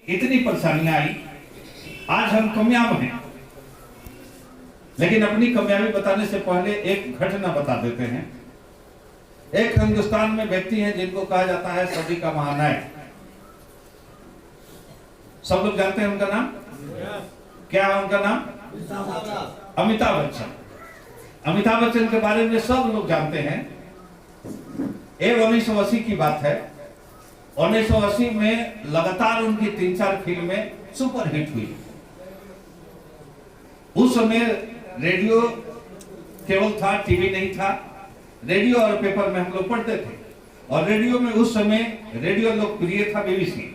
इतनी परेशानियां आई, आज हम कामयाब हैं। लेकिन अपनी कामयाबी बताने से पहले एक घटना बता देते हैं। एक हिंदुस्तान में व्यक्ति हैं जिनको कहा जाता है सदी का महानायक। सब लोग जानते हैं उनका नाम क्या है? उनका नाम अमिताभ बच्चन। अमिताभ बच्चन के बारे में सब लोग जानते हैं। ये 1980 की बात है। 1980 में लगातार उनकी 3-4 फिल्में सुपर हिट हुई। उस समय रेडियो केवल था, टीवी नहीं था। रेडियो और पेपर में हम लोग पढ़ते थे। और रेडियो में उस समय रेडियो लोकप्रिय था बीबीसी।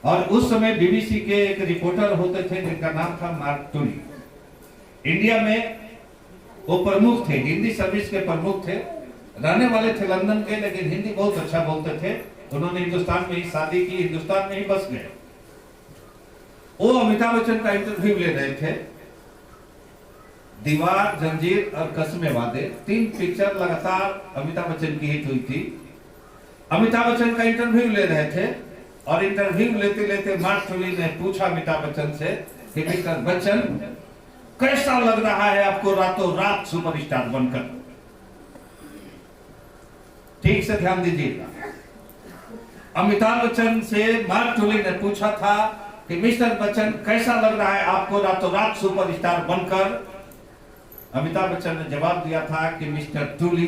और उस समय बीबीसी के एक रिपोर्टर होते थे जिनका नाम था मार्क टूली। इंडिया में वो प्रमुख थे, हिंदी सर्विस के प्रमुख थे। रहने वाले थे लंदन के, लेकिन हिंदी बहुत अच्छा बोलते थे। उन्होंने हिंदुस्तान में ही शादी की, हिंदुस्तान में ही बस गए। वो अमिताभ बच्चन का इंटरव्यू ले रहे थे। दीवार, जंजीर और कसमें वादे 3 पिक्चर लगातार अमिताभ बच्चन की हिट हुई थी। अमिताभ बच्चन का इंटरव्यू ले रहे थे और इंटरव्यू लेते लेते मार्क टूली ने पूछा अमिताभ बच्चन से कि मिस्टर बच्चन, कैसा लग रहा है आपको रातों रात सुपरस्टार बनकर? ठीक से ध्यान दीजिएगा। अमिताभ बच्चन से मार्क टूली ने पूछा था कि मिस्टर बच्चन, कैसा लग रहा है आपको रातों रात सुपरस्टार बनकर? अमिताभ बच्चन ने जवाब दिया था कि मिस्टर टूली,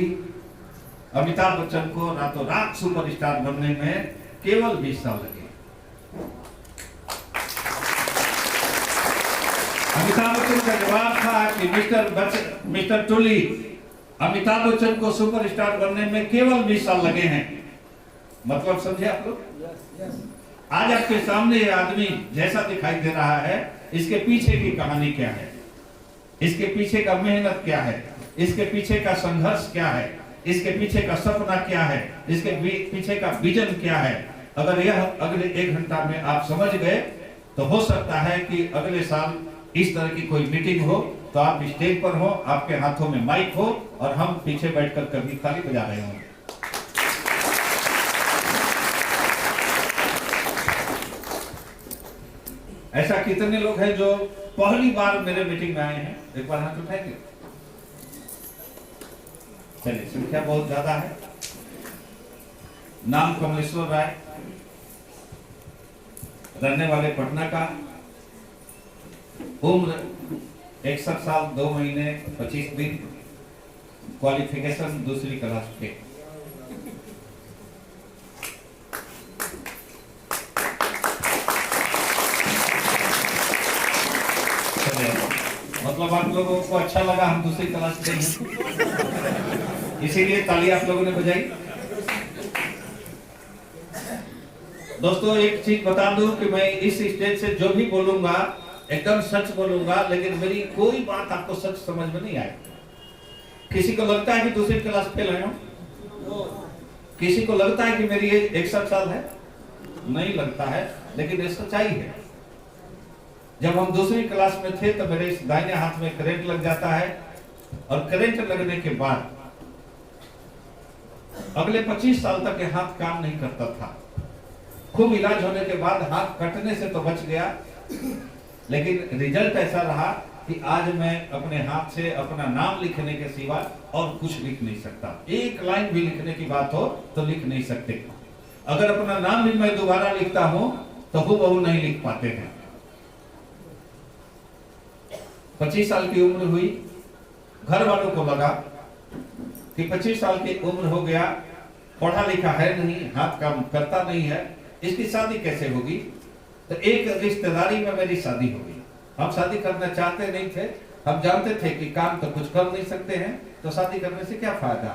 अमिताभ बच्चन को रातों रात सुपरस्टार बनने में केवल 20 साल लगे। अमिताभ बच्चन का जवाब था कि मिस्टर टूली, अमिताभ बच्चन को सुपरस्टार बनने में केवल 20 साल लगे हैं। मतलब समझे आप लोग? आज आपके सामने ये आदमी जैसा दिखाई दे रहा है, इसके पीछे की कहानी क्या है, इसके पीछे का मेहनत क्या है, इसके पीछे का संघर्ष क्या है, इसके पीछे का सपना क्या है, इसके पीछे का विजन क्या है। अगर यह अगले 1 घंटा में आप समझ गए तो हो सकता है कि अगले साल इस तरह की कोई मीटिंग हो तो आप स्टेज पर हो, आपके हाथों में माइक हो और हम पीछे बैठकर कभी ताली बजा रहे हों। ऐसा कितने लोग हैं जो पहली बार मेरे मीटिंग में आए हैं? एक बार हाथ उठाएंगे। चलिए, संख्या बहुत ज्यादा है। नाम कमलेश्वर राय, रहने वाले पटना का, उम्र 61 साल 2 महीने 25 दिन, क्वालिफिकेशन 2री क्लास के। मतलब आप लोगों को अच्छा लगा हम 2री क्लास के हैं, इसीलिए ताली आप लोगों ने बजाई। दोस्तों, एक चीज बता दूं कि मैं इस स्टेज से जो भी बोलूंगा एकदम सच बोलूंगा, लेकिन मेरी कोई बात आपको सच समझ में नहीं आएगी। किसी को लगता है कि 2री क्लास फेल है, किसी को लगता है कि मेरी एज 61 साल है, नहीं लगता है, लेकिन ये सच्चाई है। जब हम 2री क्लास में थे तो मेरे इस दाहिने हाथ में करंट लग जाता है और करंट लगने के बाद अगले 25 साल तक ये हाथ काम नहीं करता था। खूब इलाज होने के बाद हाथ कटने से तो बच गया, लेकिन रिजल्ट ऐसा रहा कि आज मैं अपने हाथ से अपना नाम लिखने के सिवा और कुछ लिख नहीं सकता। एक लाइन भी लिखने की बात हो तो लिख नहीं सकते। अगर अपना नाम भी मैं दोबारा लिखता हूं तो हूबहू नहीं लिख पाते हैं। 25 साल की उम्र हुई, घर वालों को लगा कि 25 साल की उम्र हो गया, पढ़ा लिखा है नहीं, हाथ काम करता नहीं है, इसकी शादी कैसे होगी? तो एक रिश्तेदारी में मेरी शादी हो गई। हम शादी करना चाहते नहीं थे, हम जानते थे कि काम तो कुछ कर नहीं सकते हैं, तो शादी करने से क्या फायदा,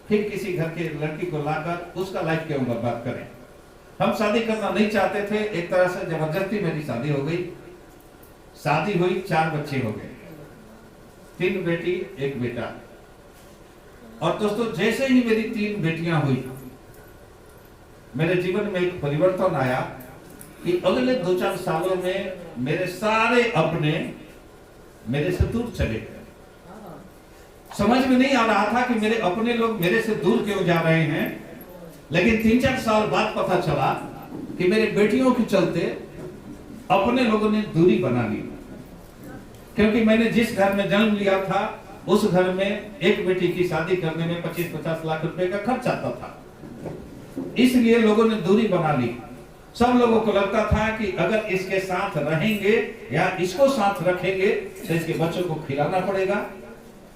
फिर किसी घर के लड़की को लाकर उसका लाइफ क्यों बर्बाद करें। हम शादी करना नहीं चाहते थे, एक तरह से जबरदस्ती मेरी शादी हो गई। शादी हुई, 4 बच्चे हो गए, 3 बेटी 1 बेटा। और दोस्तों, जैसे ही मेरी 3 बेटियां हुई, मेरे जीवन में एक परिवर्तन आया कि अगले 2-4 सालों में मेरे सारे अपने मेरे से दूर चले गए। समझ में नहीं आ रहा था कि मेरे अपने लोग मेरे से दूर क्यों जा रहे हैं, लेकिन 3-4 साल बाद पता चला कि मेरे बेटियों के चलते अपने लोगों ने दूरी बना ली, क्योंकि मैंने जिस घर में जन्म लिया था उस घर में एक बेटी की शादी करने में 25-50 लाख रुपए का खर्च आता था, इसलिए लोगों ने दूरी बना ली। सब लोगों को लगता था कि अगर इसके साथ रहेंगे या इसको साथ रखेंगे तो इसके बच्चों को खिलाना पड़ेगा,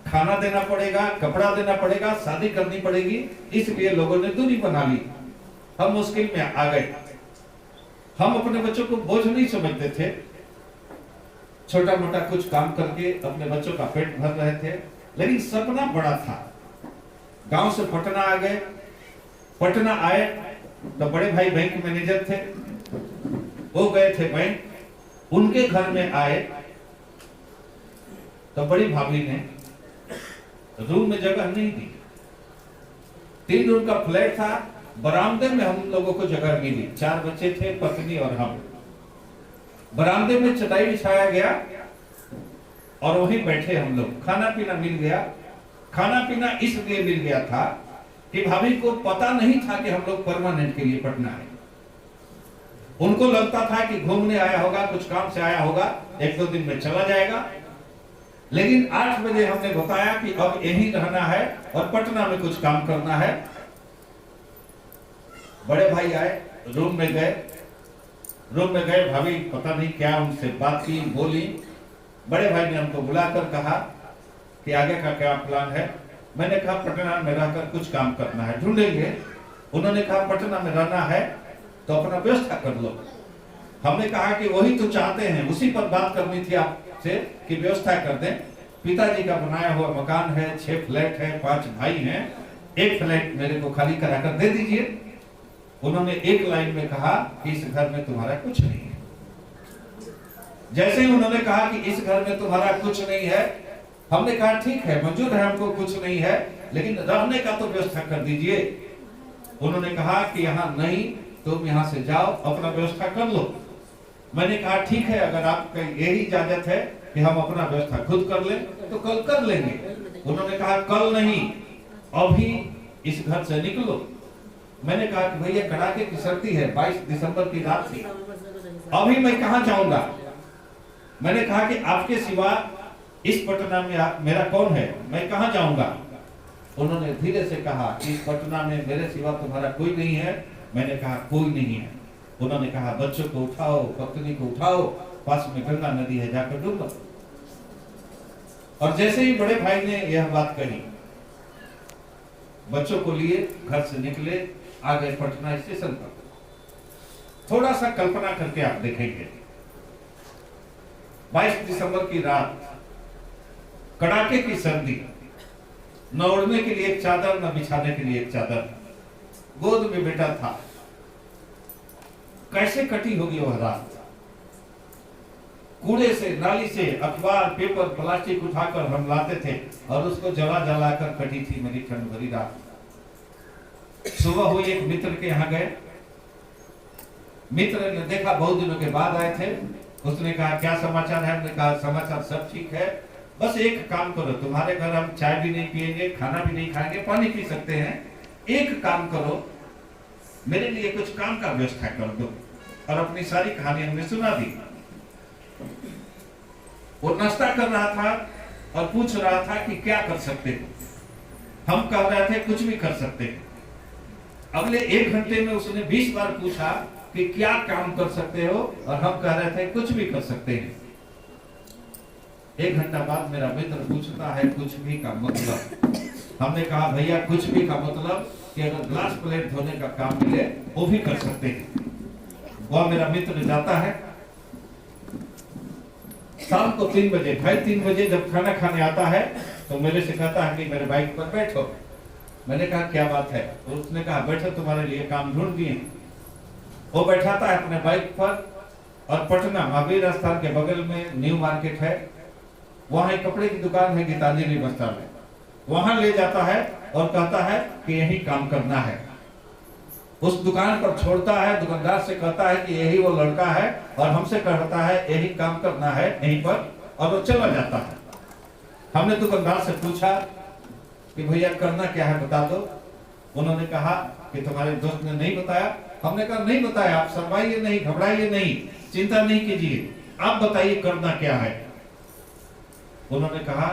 खाना देना पड़ेगा, कपड़ा देना पड़ेगा, शादी करनी पड़ेगी, इसलिए लोगों ने दूरी बना ली। हम मुश्किल में आ गए। हम अपने बच्चों को बोझ नहीं समझते थे, छोटा मोटा कुछ काम करके अपने बच्चों का पेट भर रहे थे, लेकिन सपना बड़ा था। गांव से पटना आ गए। पटना आए तो बड़े भाई बैंक मैनेजर थे, वो गए थे बैंक। उनके घर में आए तो बड़ी भाभी ने रूम में जगह नहीं दी। 3 रूम का फ्लैट था, बरामदे में हम लोगों को जगह मिली। 4 बच्चे थे, पत्नी और हम। बरामदे में चटाई बिछाया गया और वहीं बैठे हम लोग। खाना पीना मिल गया। खाना पीना इसलिए मिल गया था कि भाभी को पता नहीं था कि हम लोग परमानेंट के लिए पटना है। उनको लगता था कि घूमने आया होगा, कुछ काम से आया होगा, 1-2 दिन में चला जाएगा। लेकिन 8 बजे हमने बताया कि अब यहीं रहना है और पटना में कुछ काम करना है। बड़े भाई आए, रूम में गए। भाभी पता नहीं क्या उनसे बात की, बोली। बड़े भाई ने हमको बुलाकर कहा कि आगे का क्या प्लान है। मैंने कहा पटना में रहकर कुछ काम करना है, ढूंढेंगे। उन्होंने कहा पटना में रहना है तो अपना व्यवस्था कर लो। हमने कहा कि वही तो चाहते हैं, उसी पर बात करनी थी आपसे कि व्यवस्था कर दें। पिताजी का बनाया हुआ मकान है, 6 फ्लैट है, 5 भाई हैं, 1 फ्लैट मेरे को खाली कराकर दे दीजिए। उन्होंने एक लाइन में कहा कि इस घर में तुम्हारा कुछ नहीं है। जैसे ही उन्होंने कहा कि इस घर में तुम्हारा कुछ नहीं है, हमने कहा ठीक है, मंजूर है, हमको कुछ नहीं है, लेकिन रहने का तो व्यवस्था कर दीजिए। उन्होंने कहा कि यहाँ नहीं, तुम यहाँ से जाओ, अपना व्यवस्था कर लो। मैंने कहा ठीक है, अगर आपका यही इजाजत है कि हम अपना व्यवस्था खुद कर लें तो कल कर लेंगे। उन्होंने कहा कल नहीं, अभी इस घर से निकलो। मैंने कहा कि भैया कड़ाके की सर्दी है, 22 दिसंबर की रात थी, अभी मैं कहाँ जाऊंगा। मैंने कहा कि आपके सिवा इस पटना में मेरा कौन है, मैं कहाँ जाऊंगा। उन्होंने धीरे से कहा कि इस पटना में मेरे सिवा तुम्हारा कोई नहीं है। मैंने कहा कोई नहीं है। उन्होंने कहा बच्चों को उठाओ, पत्नी को उठाओ, पास में गंगा नदी है, जाकर डूब लो। और जैसे ही बड़े भाई ने यह बात कही, बच्चों को लिए घर से निकले, आ गए पटना स्टेशन पर। थोड़ा सा कल्पना करके आप देखेंगे, 22 दिसंबर की रात, कड़ाके की सर्दी, न ओढ़ने के लिए एक चादर, न बिछाने के लिए एक चादर, गोद में बेटा था। कैसे कटी होगी वह रात। कूड़े से, नाली से अखबार, पेपर, प्लास्टिक उठाकर हम लाते थे और उसको जला जलाकर कटी थी मेरी ठंड भरी रात। सुबह हुई, एक मित्र के यहाँ गए। मित्र ने देखा, बहुत दिनों के बाद आए थे। उसने कहा क्या समाचार है। हमने कहा समाचार सब ठीक है, बस एक काम करो, तुम्हारे घर हम चाय भी नहीं पिएंगे, खाना भी नहीं खाएंगे, पानी पी सकते हैं। एक काम करो, मेरे लिए कुछ काम का व्यवस्था कर दो। और अपनी सारी कहानी हमने सुना दी। वो नाश्ता कर रहा था और पूछ रहा था कि क्या कर सकते हो। हम कह रहे थे कुछ भी कर सकते हैं। अगले 1 घंटे में उसने 20 बार पूछा कि क्या काम कर सकते हो, और हम कह रहे थे कुछ भी कर सकते हैं। 1 घंटा बाद मेरा मित्र पूछता है कुछ भी का मतलब। हमने कहा भैया कुछ भी का मतलब कि अगर ग्लास प्लेट धोने का काम मिले वो भी कर सकते हैं। वह मेरा मित्र जाता है। शाम को 3 बजे, ढाई 3 बजे जब खाना खाने आता है तो मेरे से कहता है कि मेरे बाइक पर बैठो। मैंने कहा क्या बात है। तो उसने कहा बैठो, तुम्हारे लिए काम ढूंढ दिए। वो बैठाता है अपने बाइक पर और पटना महावीर स्थान के बगल में न्यू मार्केट है, वहां एक कपड़े की दुकान है गीतांजलि बस्ता में, वहां ले जाता है और कहता है कि यही काम करना है। उस दुकान पर छोड़ता है, दुकानदार से कहता है कि यही वो लड़का है, और हमसे कहता है यही काम करना है यहीं पर, और वो चला जाता है। हमने दुकानदार से पूछा कि भैया करना क्या है बता दो। उन्होंने कहा कि तुम्हारे दोस्त ने नहीं बताया। हमने कहा नहीं बताया, आप शर्माइए नहीं, घबराइए नहीं, चिंता नहीं कीजिए, आप बताइए करना क्या है। उन्होंने कहा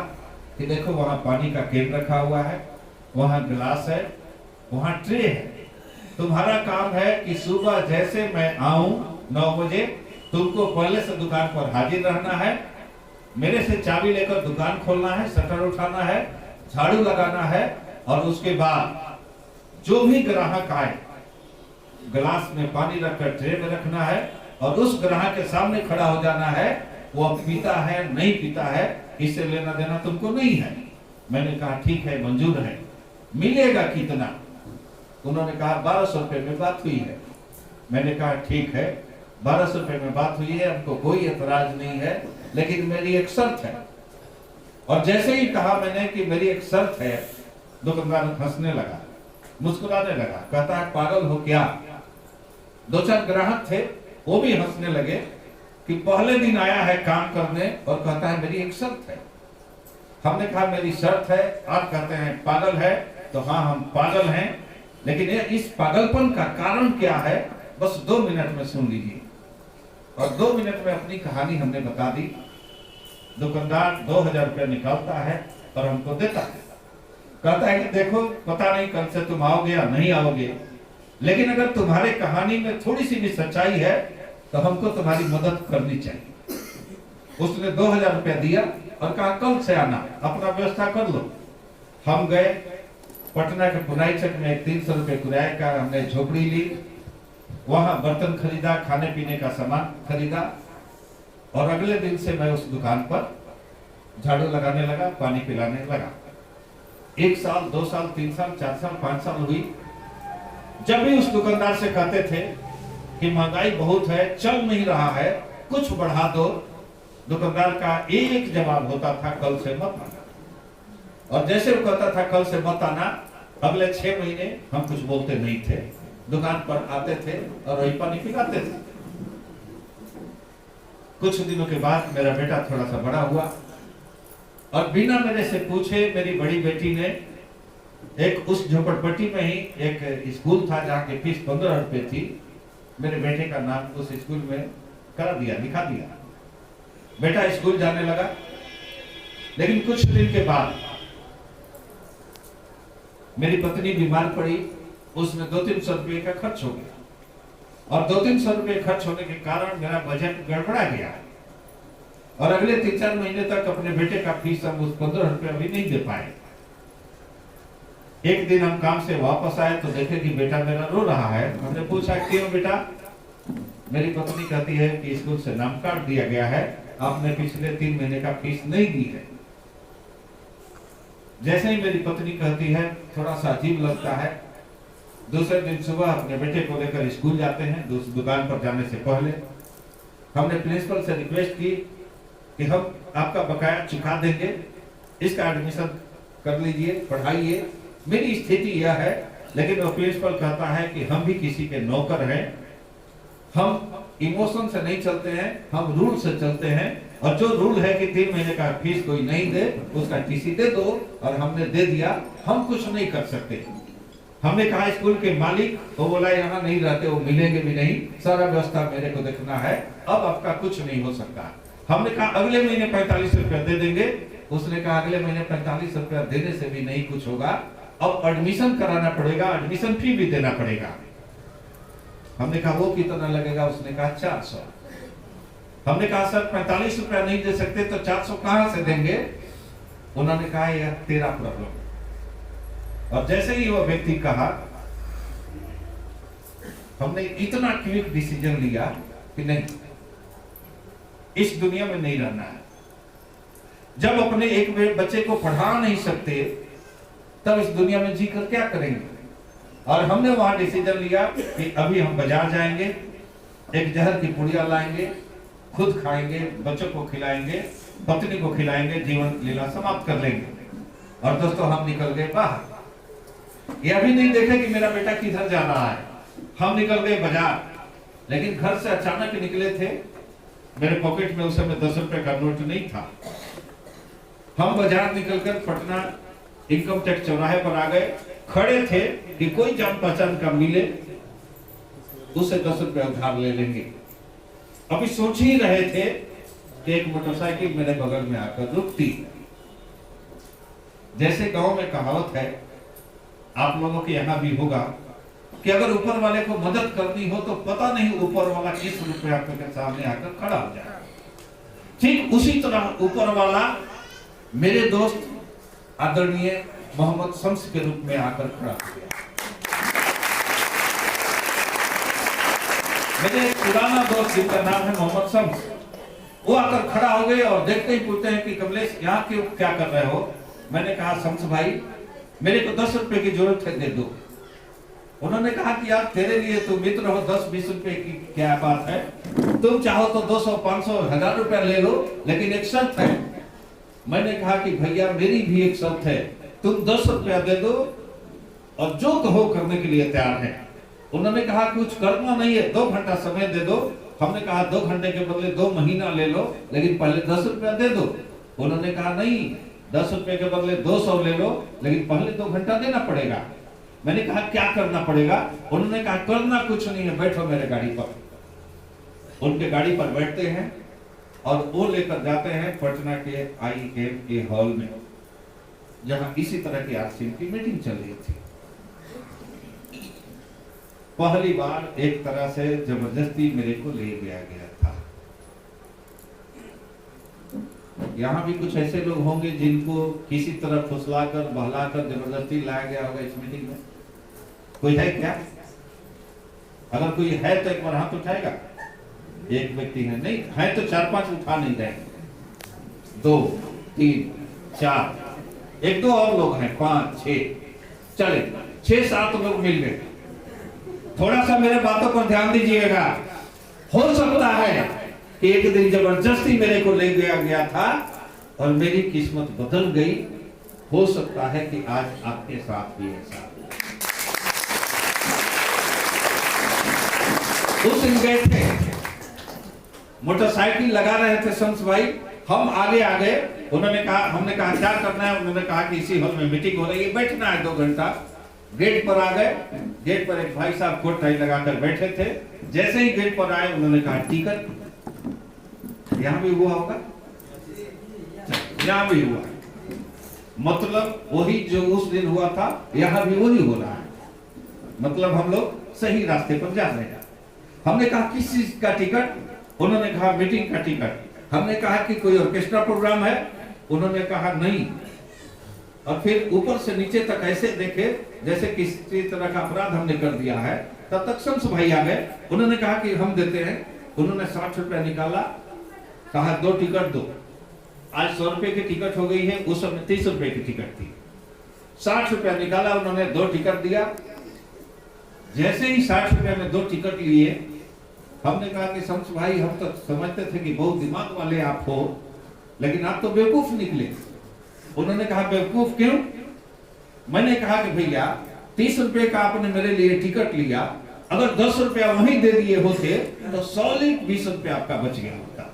कि देखो वहां पानी का केन रखा हुआ है, वहां गिलास है, वहां ट्रे है। तुम्हारा काम है कि सुबह जैसे मैं आऊं 9 बजे, तुमको पहले से दुकान पर हाजिर रहना है, मेरे से चाबी लेकर दुकान खोलना है, शटर उठाना है, झाड़ू लगाना है, और उसके बाद जो भी ग्राहक आए गिलास में पानी रखकर ट्रे में रखना है, और उस ग्राहक के सामने खड़ा हो जाना है। वो पीता है नहीं पीता है इससे लेना देना तुमको नहीं है। मैंने कहा ठीक है, मंजूर है, मिलेगा कितना? उन्होंने कहा 1200 रुपए में बात हुई है। मैंने कहा ठीक है, 1200 रुपए में बात हुई है, हमको कोई एतराज नहीं है, लेकिन मेरी एक शर्त है। और जैसे ही कहा मैंने कि मेरी एक शर्त है, दुकानदार हंसने लगा, मुस्कुराने लगा, कहता है पागल हो क्या? 2-4 ग्राहक थे, वो भी हंसने लगे कि पहले दिन आया है काम करने और कहता है मेरी एक शर्त है। हमने कहा मेरी शर्त है, आप कहते हैं पागल है, तो हाँ हम पागल हैं, लेकिन इस पागलपन का कारण क्या है बस 2 मिनट में सुन लीजिए। और 2 मिनट में अपनी कहानी हमने बता दी। दुकानदार 2000 रुपया निकालता है और हमको देता है, कहता है कि देखो पता नहीं कल से तुम आओगे या नहीं आओगे, लेकिन अगर तुम्हारे कहानी में थोड़ी सी भी सच्चाई है तो हमको तुम्हारी मदद करनी चाहिए। उसने 2000 रुपया दिया और कहा कल से आना, अपना व्यवस्था कर लो। हम गए पटना के पुनाईचक में 300 रुपये किराए का हमने झोपड़ी ली, वहां बर्तन खरीदा, खाने पीने का सामान खरीदा, और अगले दिन से मैं उस दुकान पर झाड़ू लगाने लगा, पानी पिलाने लगा। 1 साल 2 साल 3 साल 4 साल 5 साल हुई। जब भी उस दुकानदार से कहते थे कि महंगाई बहुत है, चल नहीं रहा है, कुछ बढ़ा दो, दुकानदार का एक जवाब होता था कल से मत आना। और जैसे वो कहता था कल से मत आना, अगले 6 महीने हम कुछ बोलते नहीं थे, दुकान पर आते थे और वही पानी पिलाते थे। कुछ दिनों के बाद मेरा बेटा थोड़ा सा बड़ा हुआ और बिना मेरे से पूछे मेरी बड़ी बेटी ने एक उस झोपड़पट्टी में ही एक स्कूल था जहाँ की फीस 15 रुपए थी, मेरे बेटे का नाम उस स्कूल में करा दिया, लिखा दिया। बेटा स्कूल जाने लगा, लेकिन कुछ दिन के बाद मेरी पत्नी बीमार पड़ी, उसमें 200-300 रुपये का खर्च हो गया, और 200-300 रुपये खर्च होने के कारण मेरा बजट गड़बड़ा गया, और अगले 3-4 महीने तक अपने बेटे का फीस हम उस 15 रुपये भी नहीं दे पाए। एक दिन हम काम से वापस आए तो देखे कि बेटा मेरा रो रहा है। हमने पूछा क्यों बेटा? मेरी पत्नी कहती है कि स्कूल से नाम काट दिया गया है, आपने पिछले 3 महीने का फीस नहीं दी है। जैसे ही मेरी पत्नी कहती है थोड़ा सा अजीब लगता है। दूसरे दिन सुबह अपने बेटे को लेकर स्कूल जाते हैं, दुकान पर जाने से पहले हमने प्रिंसिपल से रिक्वेस्ट की कि हम आपका बकाया चुका देंगे, इसका एडमिशन कर लीजिए, पढ़ाइए, मेरी स्थिति यह है। लेकिन वो प्रिंसिपल कहता है कि हम भी किसी के नौकर हैं, हम इमोशन से नहीं चलते हैं, हम रूल से चलते हैं, और जो रूल है कि 3 महीने का फीस कोई नहीं दे उसका टीसी दे दो, और हमने दे दिया, हम कुछ नहीं कर सकते। हमने कहा स्कूल के मालिक, वो बोला यहाँ नहीं रहते, वो मिलेंगे भी नहीं, सारा व्यवस्था मेरे को देखना है, अब आपका कुछ नहीं हो सकता। हमने कहा अगले महीने 45 रुपया दे देंगे। उसने कहा अगले महीने 45 रुपया देने से भी नहीं कुछ होगा, अब एडमिशन कराना पड़ेगा, एडमिशन फी भी देना पड़ेगा। हमने कहा वो कितना लगेगा? उसने कहा 400। हमने कहा सर 45 रुपया नहीं दे सकते तो 400 कहां से देंगे? उन्होंने कहा यह तेरा प्रॉब्लम। और जैसे ही वो व्यक्ति कहा, हमने इतना क्विक डिसीजन लिया कि नहीं, इस दुनिया में नहीं रहना है। जब अपने एक बच्चे को पढ़ा नहीं सकते तब इस दुनिया में जीकर क्या करेंगे? और हमने वहां डिसीजन लिया कि अभी हम बाजार जाएंगे, एक जहर की पुड़िया लाएंगे, खुद खाएंगे, बच्चों को खिलाएंगे, पत्नी को खिलाएंगे, जीवन लीला समाप्त कर लेंगे। और दोस्तों हम निकल गए बाहर। ये अभी नहीं देखे कि मेरा बेटा किधर जा रहा है, हम निकल गए बाजार। लेकिन घर से अचानक निकले थे, मेरे पॉकेट में उस समय 10 रुपए का नोट नहीं था। हम बाजार निकलकर पटना इनकम टैक्स चौराहे पर आ गए, खड़े थे कि कोई जान पहचान का मिले, उसे 10 रुपए उधार ले लेंगे। अभी सोच ही रहे थे कि एक मोटरसाइकिल मेरे बगल में आकर रुकती। जैसे गांव में कहावत है, आप लोगों के यहां भी होगा, कि अगर ऊपर वाले को मदद करनी हो तो पता नहीं ऊपर वाला किस रूप में आपके सामने आकर खड़ा हो जाए। ठीक उसी तरह ऊपर वाला मेरे दोस्त आदरणीय मोहम्मद शम्स के रूप में आकर खड़ा हो गया। मेरे पुराना दोस्त जिनका नाम है मोहम्मद शम्स, वो आकर खड़ा हो गए और देखते ही पूछते हैं कि कमलेश यहाँ क्यों, क्या कर रहे हो? मैंने कहा शम्स भाई मेरे को 10 रुपए की जरूरत है, दे दो। उन्होंने कहा कि यार तेरे लिए तो मित्र हो, 10-20 रुपए की क्या बात है, तुम चाहो तो 200, 500, 1000 रुपया ले लो, लेकिन एक शर्त है। मैंने कहा कि भैया मेरी भी एक शर्त है, तुम 10 रुपया दे दो और जो कहो करने के लिए तैयार है। उन्होंने कहा कुछ करना नहीं है, 2 घंटा समय दे दो। हमने कहा 2 घंटे के बदले 2 महीना ले लो, लेकिन पहले 10 रुपया दे दो। उन्होंने कहा नहीं, 10 रुपए के बदले 200 ले लो, लेकिन पहले 2 घंटा देना पड़ेगा। मैंने कहा क्या करना पड़ेगा? उन्होंने कहा करना कुछ नहीं है, बैठो मेरे गाड़ी पर। उनके गाड़ी पर बैठते हैं और वो लेकर जाते हैं पटना के IMA हॉल में, जहां इसी तरह की RCM की मीटिंग चल रही थी। पहली बार एक तरह से जबरदस्ती मेरे को ले गया था। यहाँ भी कुछ ऐसे लोग होंगे जिनको किसी तरह फुसलाकर बहलाकर जबरदस्ती लाया गया होगा इस मीटिंग में। कोई है क्या? अगर कोई है तो एक बार हाथ उठाएगा। एक व्यक्ति है, नहीं है तो 4-5 उठा नहीं जाएंगे। 2, 3, 4, 1-2 और लोग हैं, 5, 6, चले 6-7 लोग मिल गए। थोड़ा सा मेरे बातों पर ध्यान दीजिएगा। हो सकता है कि एक दिन जबरदस्ती मेरे को ले गया था और मेरी किस्मत बदल गई। हो सकता है कि आज आपके साथ भी ऐसा। उस दिन गए थे, मोटरसाइकिल लगा रहे थे शम्स भाई, हम आगे आ गए। उन्होंने कहा, हमने कहा क्या करना है? उन्होंने कहा कि इसी हॉल में मीटिंग हो रही है, बैठना है 2 घंटा। गेट पर आ गए। गेट पर एक भाई साहब कोट टाई लगाकर बैठे थे। जैसे ही गेट पर आए उन्होंने कहा टिकट। यहां भी हुआ होगा, यहां भी हुआ, मतलब वही जो उस दिन हुआ था यहां भी वही हो रहा है। मतलब हम लोग सही रास्ते पर जा रहे हैं। हमने कहा किस चीज का टिकट? उन्होंने कहा मीटिंग का टिकट। हमने कहा कि कोई ऑर्केस्ट्रा प्रोग्राम है? उन्होंने कहा नहीं। और फिर ऊपर से नीचे तक ऐसे देखे जैसे किसी तरह का अपराध हमने कर दिया है। तब तक शम्स भाई आ गए। उन्होंने कहा कि हम देते हैं। उन्होंने 60 रुपया निकाला, कहा 2 टिकट दो। आज 100 रुपए की टिकट हो गई है, उस समय 30 रुपए की टिकट थी। 60 रुपया निकाला, उन्होंने 2 टिकट दिया। जैसे ही 60 रुपया में 2 टिकट लिए, हमने कहा कि शम्स भाई हम तो समझते थे कि बहुत दिमाग वाले आप हो, लेकिन आप तो बेवकूफ निकले। उन्होंने कहा बेवकूफ क्यों? मैंने कहा कि भैया 30 रुपए का आपने मेरे लिए टिकट लिया, अगर 10 रुपया वहीं दे दिए होते तो सॉलिड 20 रुपया आपका बच गया होता।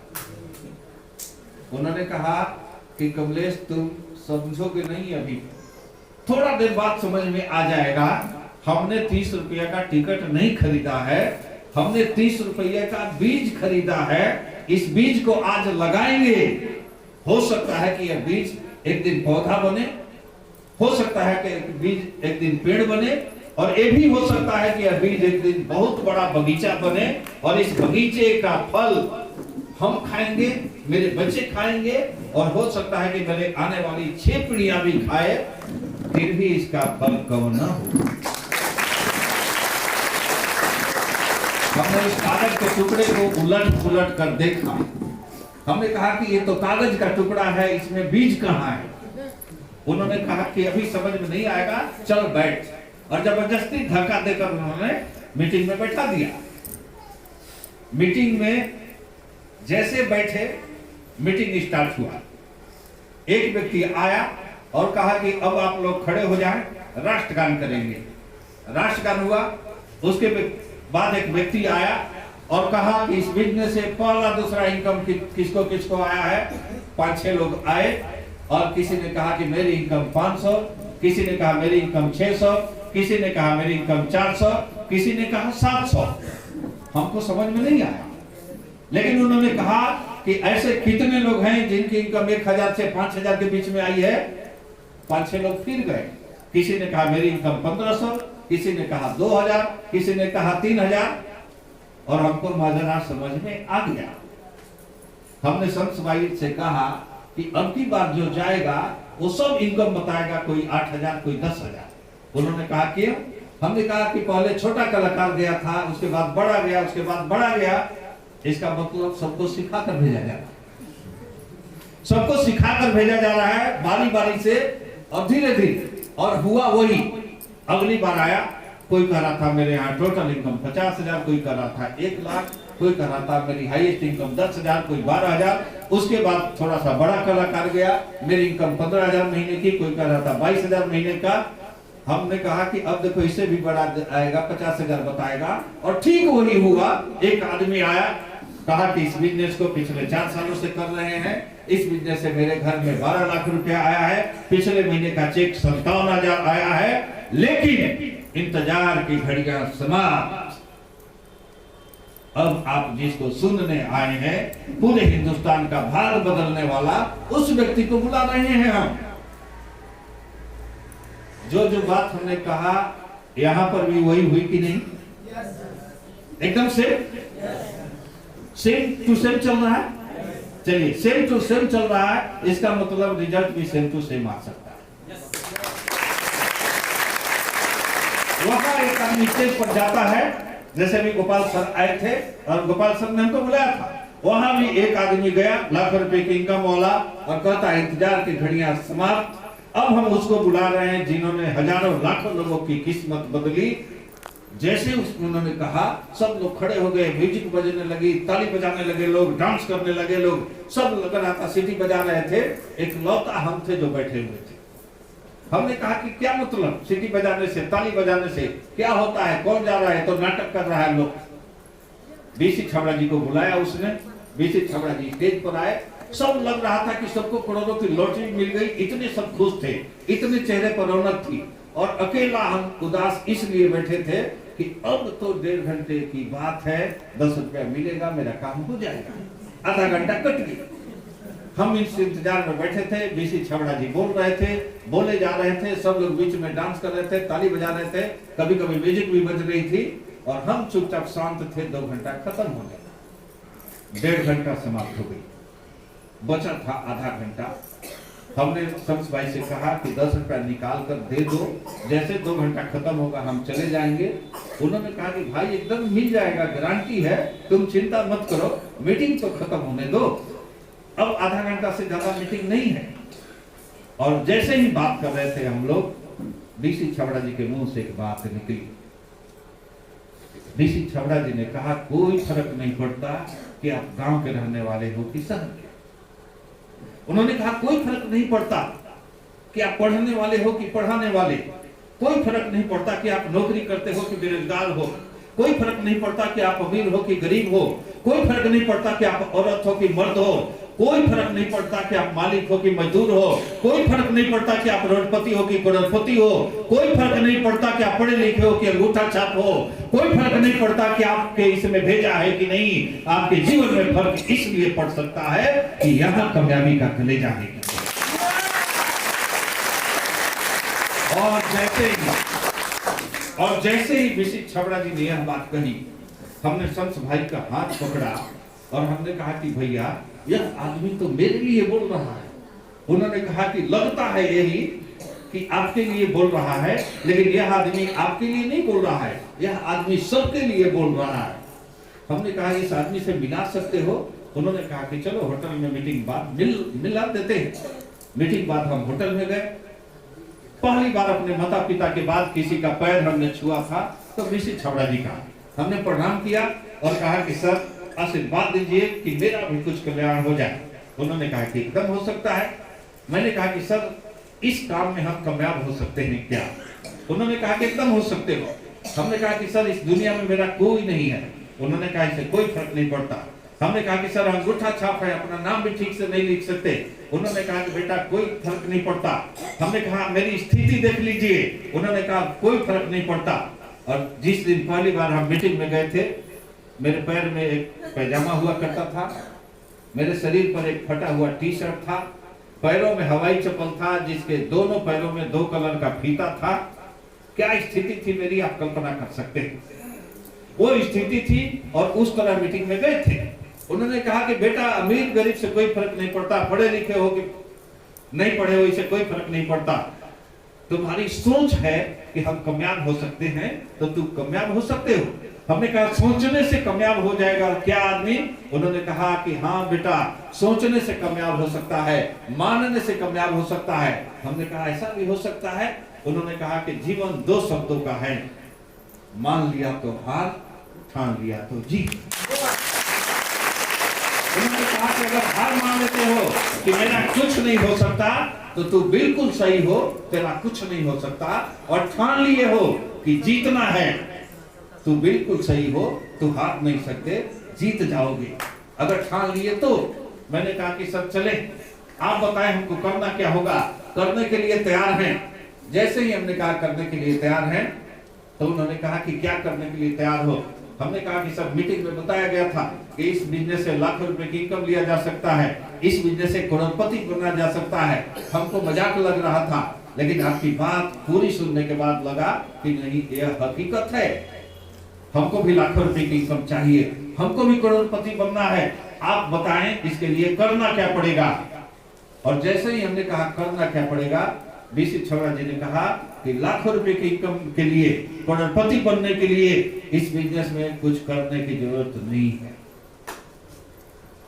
उन्होंने कहा कि कमलेश तुम समझोगे नहीं, अभी थोड़ा देर बाद समझ में आ जाएगा। हमने 30 रुपया का टिकट नहीं खरीदा है, हमने 30 रुपये का बीज खरीदा है। इस बीज को आज लगाएंगे। हो सकता है कि यह बीज एक दिन पौधा बने, हो सकता है कि बीज एक दिन पेड़ बने, और ये भी हो सकता है कि यह बीज एक दिन बहुत बड़ा बगीचा बने, और इस बगीचे का फल हम खाएंगे, मेरे बच्चे खाएंगे, और हो सकता है कि मेरे आने वाली 6 पीढ़ियां भी खाए, फिर भी इसका फल कम न हो। हमने इस कागज के टुकड़े को उलट पुलट कर देखा। हमने कहा कि ये तो कागज का टुकड़ा है, इसमें बीज कहाँ है? उन्होंने कहा कि अभी समझ में नहीं आएगा, चल बैठ। और जबरदस्ती धक्का देकर उन्होंने मीटिंग में बैठा दिया। मीटिंग में जैसे बैठे, मीटिंग स्टार्ट हुआ। एक व्यक्ति आया और कहा कि अब आप लोग खड़े हो जाएं, राष्ट्रगान करेंगे। राष्ट्रगान हुआ। उसके बाद एक व्यक्ति आया और कहा कि इस बिजनेस से पहला दूसरा इनकम किसको किसको आया है। 5-6 लोग आए और किसी ने कहा कि मेरी इनकम 500, किसी ने कहा मेरी इनकम 600, किसी ने कहा मेरी इनकम 400, किसी ने कहा 700। हमको समझ में नहीं आया। लेकिन उन्होंने कहा कि ऐसे कितने लोग हैं जिनकी इनकम 1000 से 5000 के बीच में आई है। 5-6 लोग फिर गए। किसी ने कहा मेरी इनकम 1500, किसी ने कहा 2000, किसी ने कहा 3000, और हमको माजरा समझ में आ गया। हमने संत भाई से कहा कि अब की बार जो जाएगा वो सब इनकम बताएगा, कोई 8000, कोई 10000। उन्होंने कहा क्यों? हमने कहा कि पहले छोटा कलाकार गया था, उसके बाद बड़ा गया, उसके बाद बड़ा गया। इसका मतलब सबको सिखाकर भेजा जा रहा है, सबको सिखाकर भेजा जा रहा है बारी बारी से, और धीरे धीरे। और हुआ वही। अगली बार आया, कोई कह रहा था मेरे यहाँ टोटल इनकम 50,000, कोई कह रहा था 1 लाख, कोई कह रहा था मेरी हाईएस्ट इनकम 10,000, कोई 12,000। उसके बाद थोड़ा सा बड़ा कलाकार गया, मेरी इनकम 15,000 महीने की, कोई कह रहा था 22,000 महीने का। हमने कहा कि अब देखो इससे भी बड़ा आएगा, 50,000 बताएगा। और ठीक वही हुआ। एक आदमी आया, कहा कि इस बिजनेस को पिछले 4 सालों से कर रहे हैं, इस बिजनेस से मेरे घर में 12 लाख रुपया आया है, पिछले महीने का चेक 57,000 आया है, लेकिन इंतजार की घड़ियां समाप्त। अब आप जिसको सुनने आए हैं, पूरे हिंदुस्तान का भाग बदलने वाला, उस व्यक्ति को बुला रहे हैं हम। जो जो बात हमने कहा यहां पर भी वही हुई कि नहीं? एकदम से सेम टू सेम चल रहा है। चलिए, सेम टू सेम चल रहा है, इसका मतलब रिजल्ट भी सेम टू सेम आ सकता है। वहां एक आदमी स्टेज पर जाता है, जैसे भी गोपाल सर आए थे और गोपाल सर ने हमको बुलाया था, वहां भी एक आदमी गया लाख रुपए की इनकम वाला, और कहता है इंतजार की घड़ियां समाप्त। अब हम उसको बुला रहे हैं जिन्होंने हजारों लाखों लोगों की किस्मत बदली। जैसे उन्होंने कहा, सब लोग खड़े हो गए, म्यूजिक बजने लगी, ताली बजाने लगे लोग, डांस करने लगे लोग, सब लग रहा था सीटी बजा रहे थे। एक लौता हम थे जो बैठे हुए थे। हमने कहा कि क्या मतलब सीटी बजाने से, ताली बजाने से क्या होता है, कौन जा रहा है? तो नाटक कर रहा है लोग। बीसी छाबड़ा जी को बुलाया उसने, बीसी छाबड़ा जी स्टेज पर आए। सब लग रहा था कि सबको करोड़ों की लॉटरी मिल गई, इतने सब खुश थे, इतने चेहरे पर रौनक थी। और अकेला हम उदास इसलिए बैठे थे कि अब तो 1.5 घंटे की बात है, 10 रुपया मिलेगा, मेरा काम हो जाएगा। आधा घंटा कट गया। हम इस इंतजार में बैठे थे, बीसी छाबड़ा जी बोल रहे थे, बोले जा रहे थे, सब लोग बीच में डांस कर रहे थे, ताली बजा रहे थे, कभी कभी म्यूजिक भी बज रही थी, और हम चुपचाप शांत थे। 2 घंटा खत्म हो गया, 1.5 घंटा समाप्त हो गई, बचा था आधा घंटा। हमने शम्स भाई से कहा कि 10 रुपया निकाल कर दे दो, जैसे 2 घंटा खत्म होगा हम चले जाएंगे। उन्होंने कहा कि भाई एकदम मिल जाएगा, गारंटी है, तुम चिंता मत करो, मीटिंग तो खत्म होने दो, अब आधा घंटा से ज्यादा मीटिंग नहीं है। और जैसे ही बात कर रहे थे हम लोग, बीसी छाबड़ा जी के मुंह से एक बात निकली। बीसी छाबड़ा जी ने कहा, कोई फर्क नहीं पड़ता कि आप गांव के रहने वाले हो कि शहर के। उन्होंने कहा कोई फर्क नहीं पड़ता कि आप पढ़ने वाले हो कि पढ़ाने वाले, कोई फर्क नहीं पड़ता कि आप नौकरी करते हो कि बेरोजगार हो, कोई फर्क नहीं पड़ता कि आप अमीर हो कि गरीब हो, कोई फर्क नहीं पड़ता कि आप औरत हो कि मर्द हो, कोई फर्क नहीं पड़ता कि आप मालिक हो कि मजदूर हो, कोई फर्क नहीं पड़ता कि आप रोडपति हो कि करोड़पति हो, कोई फर्क नहीं पड़ता कि आप पढ़े लिखे हो कि अंगूठा छाप हो, कोई फर्क नहीं पड़ता कि आपके इसमें भेजा है कि नहीं। आपके जीवन में फर्क इसलिए पड़ सकता है कि यहाँ कामयाबी का कलेजा है। और जैसे ही बीसी छाबड़ा जी ने यह बात कही, हमने शम्स भाई का हाथ पकड़ा और हमने कहा कि भैया यह आदमी तो मेरे लिए बोल रहा है। उन्होंने कहा कि लगता है यही कि आपके लिए बोल रहा है, लेकिन यह आदमी आपके लिए नहीं बोल रहा है, यह आदमी सबके लिए बोल रहा है। हमने कहा इस आदमी से मिला सकते हो? उन्होंने कहा कि चलो होटल में मीटिंग बाद मिला देते हैं। मीटिंग बाद हम होटल में गए। पहली बार अपने माता पिता के बाद किसी का पैर हमने छुआ था, तो बीसी छाबड़ा जी का हमने प्रणाम किया और कहा कि सर आशीर्वाद दीजिए कि मेरा भी कुछ कल्याण हो जाए। उन्होंने कहा कि एकदम हो सकता है। मैंने कहा कि सर इस काम में हम कामयाब हो सकते हैं क्या? उन्होंने कहा कि एकदम हो सकते हो। हमने कहा कि सर इस दुनिया में मेरा कोई नहीं है। उन्होंने कहा इससे कोई फर्क नहीं पड़ता। हमने कहा कि सर अंगूठा छाप है, अपना नाम भी ठीक से नहीं लिख सकते। उन्होंने कहा कि बेटा कोई फर्क नहीं पड़ता। हमने कहा मेरी स्थिति देख लीजिए। उन्होंने कहा कोई फर्क नहीं पड़ता। और जिस दिन पहली बार हम मीटिंग में गए थे, मेरे पैर में एक पैजामा हुआ करता था, मेरे शरीर पर एक फटा हुआ टी शर्ट था, पैरों में हवाई चप्पल था जिसके दोनों पैरों में 2 कलर का फीता था। क्या स्थिति थी मेरी, आप कल्पना कर सकते हैं। वो स्थिति थी और उस तरह मीटिंग में गए थे। उन्होंने कहा कि बेटा अमीर गरीब से कोई फर्क नहीं पड़ता, पढ़े लिखे हो कि नहीं पढ़े हो इससे कोई फर्क नहीं पड़ता। तुम्हारी सोच है कि हम कामयाब हो सकते हैं तो तुम कामयाब हो सकते हो। हमने कहा सोचने से कामयाब हो जाएगा क्या आदमी? उन्होंने कहा कि हाँ बेटा, सोचने से कामयाब हो सकता है, मानने से कामयाब हो सकता है। हमने कहा ऐसा भी हो सकता है? उन्होंने कहा कि जीवन 2 शब्दों का है, मान लिया तो हार, ठान लिया तो जीत। उन्होंने कहा कि अगर हार मान लेते हो कि मेरा कुछ नहीं हो सकता तो तू बिल्कुल सही हो, तेरा कुछ नहीं हो सकता, और ठान लिए हो कि जीतना है, तू बिल्कुल सही हो, तू हार नहीं सकते, जीत जाओगे अगर ठान लिए तो। मैंने कहा कि सर चले, आप बताएं हमको करना क्या होगा। करने के लिए तैयार हैं। जैसे ही हमने कहा करने के लिए तैयार हैं तो उन्होंने कहा कि क्या करने के लिए तैयार हो। हमने कहा कि सब मीटिंग में बताया गया था कि इस बिजनेस से लाखों रुपए की इनकम लिया जा सकता है, इस बिजनेस से करोड़पति बना जा सकता है। हमको मजाक लग रहा था, लेकिन आपकी बात पूरी सुनने के बाद लगा कि नहीं, यह हकीकत है। हमको भी लाखों रुपए की इनकम चाहिए, हमको भी करोड़पति बनना है। आप बताएं इसके लिए करना क्या पड़ेगा। और जैसे ही हमने कहा करना क्या पड़ेगा, बीसी छबड़ा जी ने कहा कि लाखों रुपए की इनकम के लिए, करोड़पति बनने के लिए इस बिजनेस में कुछ करने की जरूरत नहीं है।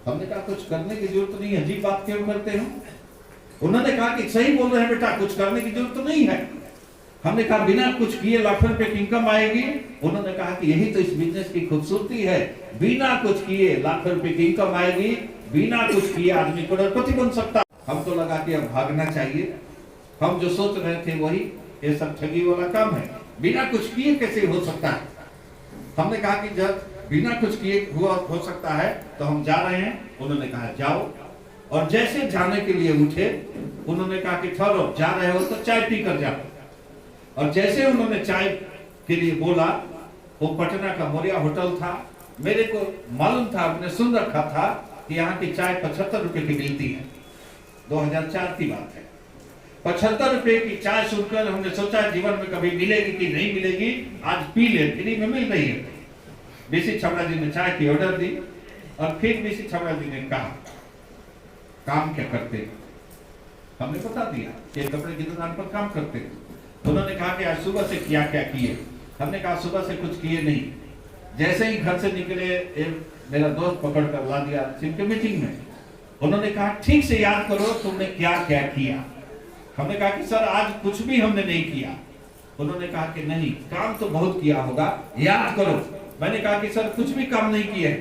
हमने कहा कुछ करने की जरूरत नहीं है, अजीब बात क्यों करते हो? उन्होंने कहा कि सही बोल रहे हैं बेटा, कुछ करने की जरूरत नहीं है। हमने कहा बिना कुछ किए लाखों रुपए की इनकम आएगी। उन्होंने कहा कि यही तो इस बिजनेस की खूबसूरती है, बिना कुछ किए लाखों रुपए की इनकम आएगी, बिना कुछ किए आदमी करोड़पति बन सकता। हमको लगा कि अब भागना चाहिए। हम जो सोच रहे थे वही, ये सब ठगी वाला काम है, बिना कुछ किए कैसे हो सकता है। हमने कहा कि जब बिना कुछ किए हो सकता है तो हम जा रहे हैं। उन्होंने कहा जाओ, और जैसे जाने के लिए उठे उन्होंने कहा कि ठहरो, जा रहे हो तो चाय पी कर जाओ। और जैसे उन्होंने चाय के लिए बोला, वो पटना का मोरिया होटल था। मेरे को मालूम था, आपने सुन रखा था कि यहाँ की चाय 75 रुपए की मिलती है। 2004 की बात है। 75 रुपए की चाय सुनकर हमने सोचा जीवन में कभी मिलेगी कि नहीं मिलेगी, आज पी ले, फ्री में मिल रही है। बीसी छबड़ा जी ने चाय की ऑर्डर दी और फिर बीसी छबड़ा जी ने कहा काम क्या करते हैं। हमने बता दिया कि कपड़े की दुकान पर काम करते हैं। उन्होंने कहा कि आज सुबह से क्या क्या किए। हमने कहा सुबह से कुछ किए नहीं। जैसे ही घर से निकले मेरा दोस्त पकड़ कर ला दिया सिंह मीटिंग में। उन्होंने कहा ठीक से याद करो तुमने क्या क्या किया। हमने कहा कि सर आज कुछ भी हमने नहीं किया। उन्होंने कहा कि नहीं, काम तो बहुत किया होगा, याद करो। मैंने कहा कि सर कुछ भी काम नहीं किए।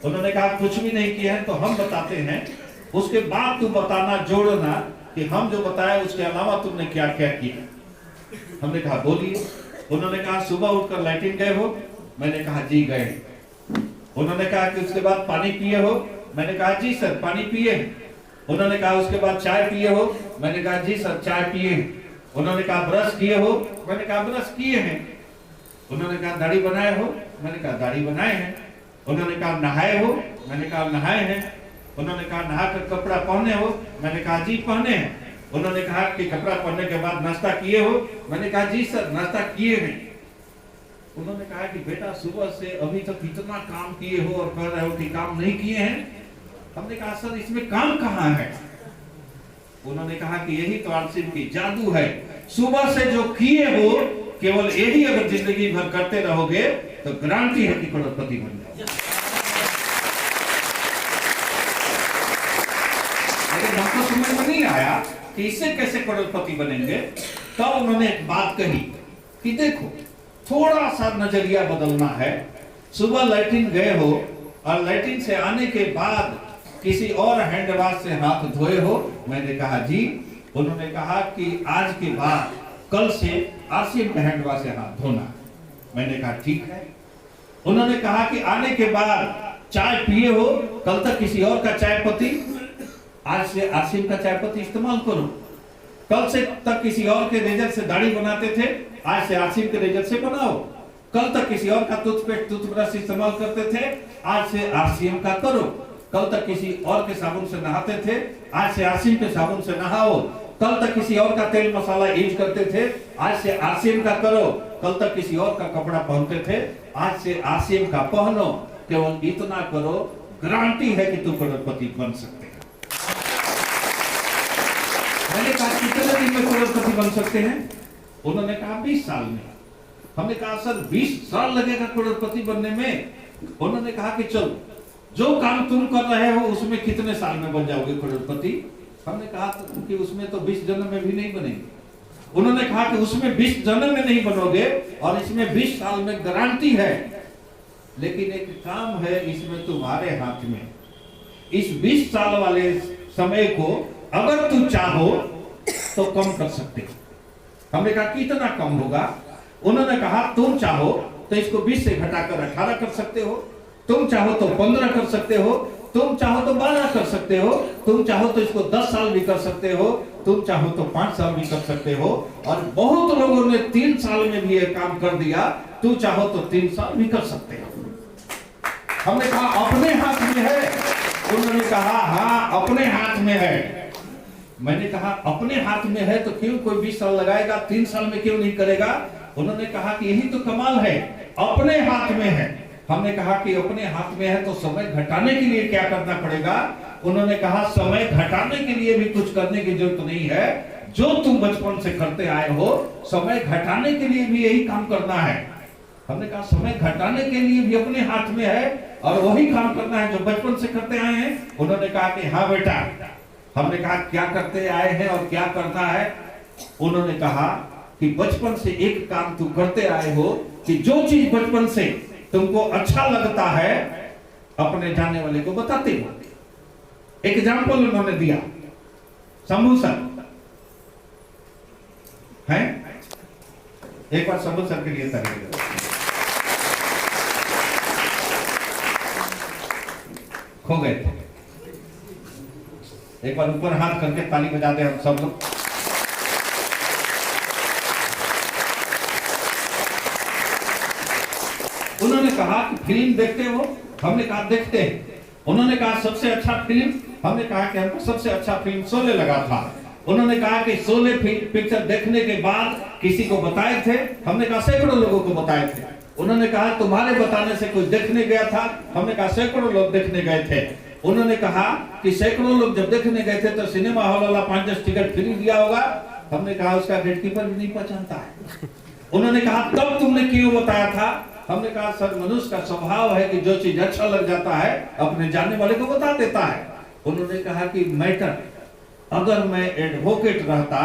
उन्होंने कहा कुछ भी नहीं किया है तो हम बताते हैं, उसके बाद तुम बताना, जोड़ना कि हम जो बताए उसके अलावा तुमने क्या क्या किया। हमने कहा बोलिए। उन्होंने कहा सुबह उठकर लैट्रिन गए हो। मैंने कहा जी गए। उन्होंने कहा कि उसके बाद पानी पिए हो। मैंने कहा जी सर पानी पिए। उन्होंने कहा उसके बाद चाय पिए हो। मैंने कहा जी सर चाय पिए। उन्होंने कहा ब्रश किए हो। मैंने कहा ब्रश किए हैं। उन्होंने कहा दाढ़ी बनाए हो। मैंने कहा दाढ़ी बनाए हैं। उन्होंने कहा नहाए हो। मैंने कहा नहाए हैं। उन्होंने कहा नहाकर कपड़ा पहने हो। मैंने कहा जी पहने हैं। उन्होंने कहा कि कपड़ा पहनने के बाद नाश्ता किए हो। मैंने कहा जी सर नाश्ता किए हैं। उन्होंने कहा कि बेटा सुबह से अभी तक इतना काम किए हो और कह रहे हो कि काम नहीं किए हैं। हमने कहा सर इसमें काम कहाँ है। उन्होंने कहा कि यही तो आरसीएम की जादू है, सुबह से जो किए हो केवल यही अगर जिंदगी भर करते रहोगे तो गारंटी है कि करोड़पति बन जाओगे। लेकिन हमको समझ में नहीं आया कि इससे कैसे करोड़पति बनेंगे। तब उन्होंने एक बात कही कि देखो थोड़ा सा नजरिया बदलना है। सुबह लैट्रिन गए हो और लैट्रिन से आने के बाद किसी और हैंड वॉश से हाथ धोए हो। मैंने कहा जी। उन्होंने कहा कि आज के बाद कल से आरसीएम के हैंड वॉश से हाथ धोना। मैंने कहा ठीक है। उन्होंने कहा कि आने के बाद चाय पिए हो, कल तक किसी और का चाय पत्ती, आज से आरसीएम का चाय पत्ती इस्तेमाल करो। कल से तक किसी और के रेजर से दाढ़ी बनाते थे, आज से आरसीएम के रेजर से बनाओ। कल तक किसी और का टूथपेस्ट टूथब्रश इस्तेमाल करते थे, आज से आरसीएम का करो। कल तक किसी और के साबुन से नहाते थे, आज से आरसीएम के साबुन से नहाओ। कल तक किसी और का तेल मसाला यूज करते थे, आज से आरसीएम का करो। कल तक किसी और का कपड़ा पहनते थे, आज से आरसीएम का पहनो। केवल इतना करो, गारंटी है कि तुम करोड़पति बन सकते हैं। मैंने कहा कितने दिन में करोड़पति बन सकते हैं? उन्होंने कहा 20 साल में। हमने कहा सर 20 साल लगेगा करोड़पति बनने में? उन्होंने कहा कि चलो जो काम तुम कर रहे हो उसमें कितने साल में बन जाओगे करोड़पति? हमने कहा कि उसमें तो 20 जन्म में भी नहीं बनेंगे। उन्होंने कहा कि उसमें 20 जन्म में नहीं बनोगे और इसमें 20 साल में गारंटी है, लेकिन एक काम है इसमें तुम्हारे हाथ में। इस 20 साल वाले समय को अगर तुम चाहो तो कम कर सकते हो। हमने कहा कितना कम होगा? उन्होंने कहा तुम चाहो तो इसको 20 से घटाकर 18 कर सकते हो, तुम चाहो तो 15 कर सकते हो, तुम चाहो तो 12 कर सकते हो, तुम चाहो तो इसको 10 साल भी कर सकते हो, तुम चाहो तो 5 साल भी कर सकते हो। और बहुत लोगों ने 3 साल में भी ये काम कर दिया, तू चाहो तो 3 साल भी कर सकते हो। हमने कहा अपने हाथ में है? उन्होंने कहा हाँ अपने हाथ में है। मैंने कहा अपने हाथ में है तो क्यों कोई 20 साल लगाएगा, 3 साल में क्यों नहीं करेगा? उन्होंने कहा कि यही तो कमाल है, अपने हाथ में है। हमने कहा कि अपने हाथ में है तो समय घटाने के लिए क्या करना पड़ेगा? उन्होंने कहा समय घटाने के लिए भी कुछ करने की जरूरत नहीं है, जो तुम बचपन से करते आए हो समय घटाने के लिए भी यही काम करना है। हमने कहा समय घटाने के लिए भी अपने हाथ में है और वही काम करना है जो बचपन से करते आए हैं। उन्होंने कहा कि हाँ बेटा। हमने कहा क्या करते आए हैं और क्या करना है? उन्होंने कहा कि बचपन से एक काम तू करते आए हो कि जो चीज बचपन से तुमको अच्छा लगता है अपने जानने वाले को बताते हो। एग्जाम्पल उन्होंने दिया, शंभू सर है, एक बार शंभू सर के लिए तारीफ। खो गए थे, एक बार ऊपर हाथ करके ताली बजाते हम सब लोग। उन्होंने कहा कि फिल्म देखते हो? हमने कहा देखते हैं। उन्होंने कहा सबसे अच्छा फिल्म? हमने कहा कि हमको सबसे अच्छा फिल्म शोले लगा था। उन्होंने कहा कि शोले पिक्चर देखने के बाद किसी को बताए थे? हमने कहा सैकड़ों लोगों को बताए थे। उन्होंने कहा तुम्हारे बताने से कोई देखने गया था? हमने कहा सैकड़ों लोग देखने गए थे। उन्होंने कहा कि सैकड़ों लोग जब देखने गए थे तो सिनेमा हॉल वाला 5-10 टिकट फ्री दिया होगा? हमने कहा उसका गेटकीपर भी नहीं पहचानता है। उन्होंने कहा तब तुमने क्यों बताया था? हमने कहा सर मनुष्य का स्वभाव है कि जो चीज अच्छा लग जाता है अपने जानने वाले को बता देता है। उन्होंने कहा कि मैटर, अगर मैं एडवोकेट रहता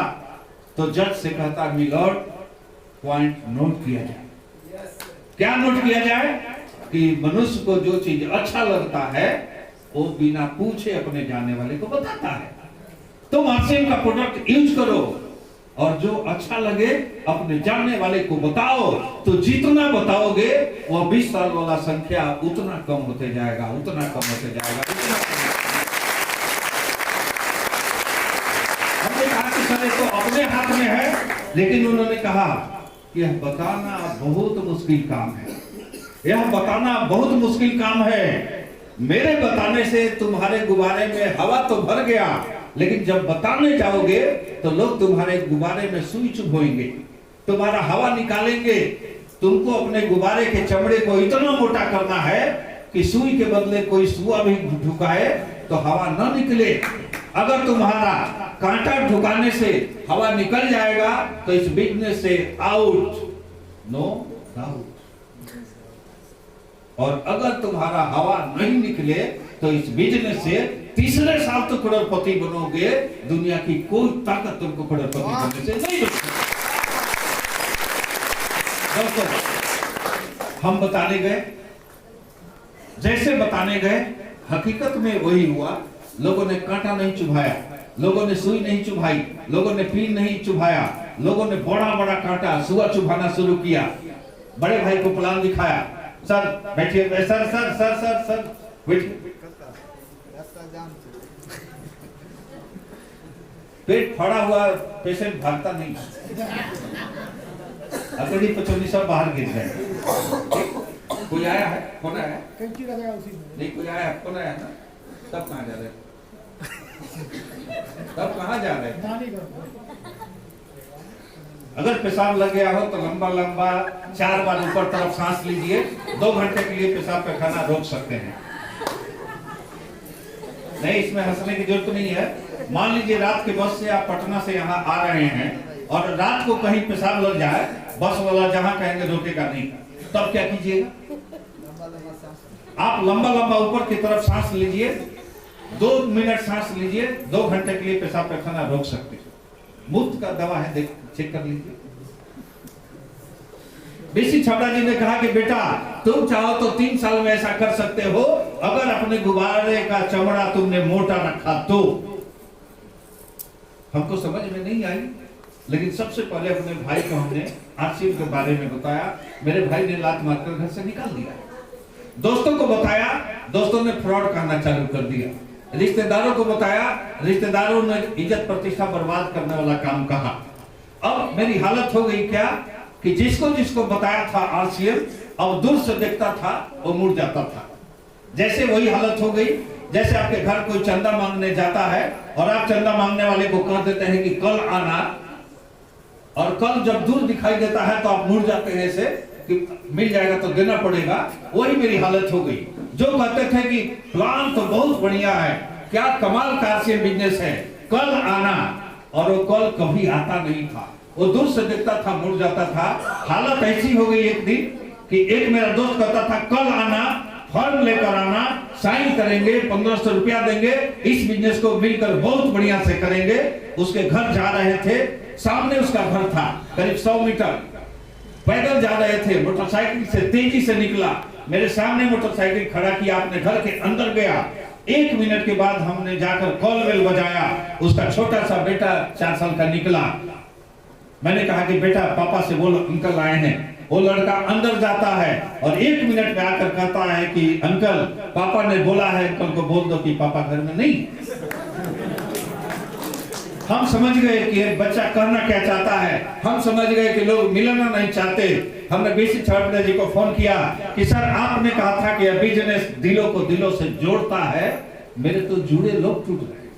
तो जज से कहता मिलॉर्ड पॉइंट नोट किया जाए। क्या नोट किया जाए? कि मनुष्य को जो चीज अच्छा लगता है वो बिना पूछे अपने जानने वाले को बताता है। तुम आरसीएम का प्रोडक्ट यूज करो और जो अच्छा लगे अपने जानने वाले को बताओ, तो जितना बताओगे वो 20 साल वाला संख्या उतना कम होते जाएगा, उतना कम होते जाएगा, उतना कम। हमने कहा कि सर तो अपने हाथ में है, लेकिन उन्होंने कहा कि यह बताना बहुत मुश्किल काम है, यह बताना बहुत मुश्किल काम है। मेरे बताने से तुम्हारे गुब्बारे में हवा तो भर गया, लेकिन जब बताने जाओगे तो लोग तुम्हारे गुब्बारे में सुई चुभोएंगे, तुम्हारा हवा निकालेंगे। तुमको अपने गुब्बारे के चमड़े को इतना मोटा करना है कि सुई के बदले कोई सुआ भी ढुकाए तो हवा न निकले। अगर तुम्हारा कांटा ढुकाने से हवा निकल जाएगा तो इस बिजनेस से आउट, नो डाउट। और अगर तुम्हारा हवा नहीं निकले तो इस बिजनेस से तीसरे साल तो करोड़पति बनोगे, दुनिया की कोई ताकत तुमको करोड़पति बनने से नहीं रोक सकती। दोस्तों हम बताने गए, जैसे बताने गए हकीकत में वही हुआ। लोगों ने कांटा नहीं चुभाया, लोगों ने सुई नहीं चुभाई, लोगों ने पीन नहीं चुभाया, लोगों ने बड़ा बड़ा कांटा सुआ चुभाना शुरू किया। बड़े भाई को प्लान दिखाया, सर बैठिए, sir sir sir sir sir बैठिए। पेट फड़ा हुआ पेशेंट भागता नहीं, अकड़ी पचौनी सब बाहर गिर गए। कोई आया है? कौन आया है? कैंची लगाया उसी में। नहीं, कोई आया है? कौन आया है ना? तब कहाँ जा रहे? तब कहाँ जा रहे? नानी घर। अगर पेशाब लग गया हो तो लंबा लंबा 4 बार ऊपर तरफ सांस लीजिए। 2 घंटे के लिए पेशाब पैखाना रोक सकते हैं। नहीं, इसमें हंसने की जरूरत नहीं है। मान लीजिए रात के बस से आप पटना से यहाँ आ रहे हैं और रात को कहीं पेशाब लग जाए, बस वाला जहाँ कहेंगे रोकेगा नहीं, तब क्या कीजिएगा? आप लंबा लंबा ऊपर की तरफ सांस लीजिए, 2 मिनट सांस लीजिए, 2 घंटे के लिए पेशाब पैखाना रोक सकते हैं। मुफ्त का दवा है, देख चेक कर लीजिए। बीसी छाबड़ा जी ने कहा कि बेटा तुम चाहो तो 3 साल में ऐसा कर सकते हो, अगर अपने गुब्बारे का चमड़ा तुमने मोटा रखा तो। हमको समझ में नहीं आई, लेकिन सबसे पहले अपने भाई को हमने आरसीएम के बारे में बताया। मेरे भाई ने लात मारकर घर से निकाल दिया। दोस्तों को बताया, दोस्तों ने फ्रॉड करना चालू कर दिया। रिश्तेदारों को बताया, रिश्तेदारों ने इज्जत प्रतिष्ठा बर्बाद करने वाला काम कहा। अब मेरी हालत हो गई क्या कि जिसको जिसको बताया था आरसीएम, अब दूर से देखता था वो मुड़ जाता था। जैसे वही हालत हो गई जैसे आपके घर कोई चंदा मांगने जाता है और आप चंदा मांगने वाले को कह देते हैं कि कल आना, और कल जब दूर दिखाई देता है तो आप मुड़ जाते हैं ऐसे कि मिल जाएगा तो देना पड़ेगा। वही मेरी हालत हो गई। जो कहते थे कि प्लान तो बहुत बढ़िया है, क्या कमाल का आरसीएम बिजनेस है, कल आना, और वो कल कभी आता नहीं था। वो दूर से देखता था, मुड़ जाता था। हालत ऐसी हो गई एक दिन कि एक मेरा दोस्त कहता था कल आना, फॉर्म लेकर आना, साइन करेंगे, 1500 रुपया देंगे, इस बिजनेस को मिलकर बहुत बढ़िया से करेंगे। उसके घर जा रहे थे, सामने उसका घर था, करीब 100 मीटर पैदल जा रहे थे। मोटरसाइकिल से तेजी से निकला, मेरे सामने मोटरसाइकिल खड़ा किया, अपने घर के अंदर गया। 1 मिनट के बाद हमने जाकर कॉल बेल बजाया। उसका छोटा सा बेटा 4 साल का निकला। मैंने कहा कि बेटा पापा से बोलो अंकल आए हैं। वो लड़का अंदर जाता है और 1 मिनट में आकर कहता है कि अंकल पापा ने बोला है, अंकल को बोल दो कि पापा घर में नहीं। हम समझ गए कि बच्चा कहना क्या चाहता है। हम समझ गए कि लोग मिलना नहीं चाहते। हमने बीसी छाबड़ा जी को फोन किया कि सर आपने कहा था कि बिजनेस दिलों को दिलों से जोड़ता है, मेरे तो जुड़े लोग टूट गए,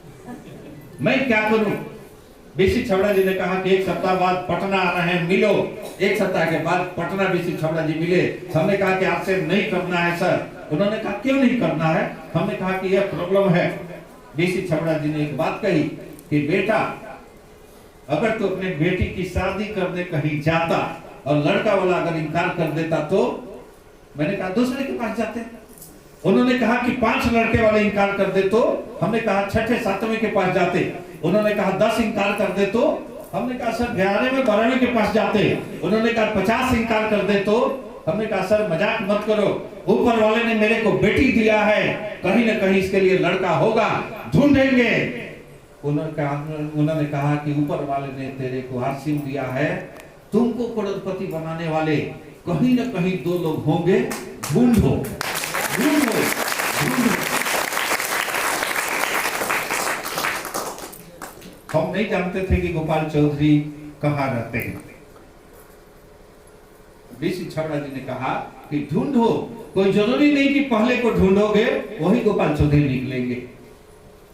मैं क्या करूं? बीसी छाबड़ा जी ने कहा कि 1 सप्ताह बाद पटना आ रहे हैं, मिलो। 1 सप्ताह के बाद पटना बीसी छाबड़ा जी मिले। हमने कहा कि आपसे नहीं करना है सर। उन्होंने कहा क्यों नहीं करना है? हमने कहा कि यह प्रॉब्लम है। बीसी छाबड़ा जी ने एक बात कही कि बेटा अगर तू अपने बेटी की शादी करने कहीं जाता और लड़का वाला अगर इनकार कर देता तो? मैंने कहा दूसरे के पास जाते। उन्होंने कहा कि 5 लड़के वाले इनकार कर दे तो? हमने कहा 6ठे 7वें के पास जाते। उन्होंने कहा 10 इनकार कर दे तो? हमने कहा सर 11वें 12वें के पास जाते। उन्होंने कहा 50 इनकार कर दे तो? हमने कहा सर मजाक मत करो, ऊपर वाले ने मेरे को बेटी दिया है, कहीं न कहीं इसके लिए लड़का होगा, ढूंढेंगे। उन्होंने कहा कि ऊपर वाले ने तेरे को आरसीएम दिया है, तुमको करोड़पति बनाने वाले कहीं न कहीं 2 लोग होंगे, ढूंढो ढूंढो ढूंढो। हम नहीं जानते थे कि गोपाल चौधरी कहाँ रहते हैं। बीसी छाबड़ा जी ने कहा कि ढूंढो, कोई जरूरी नहीं कि पहले को ढूंढोगे वही गोपाल चौधरी निकलेंगे।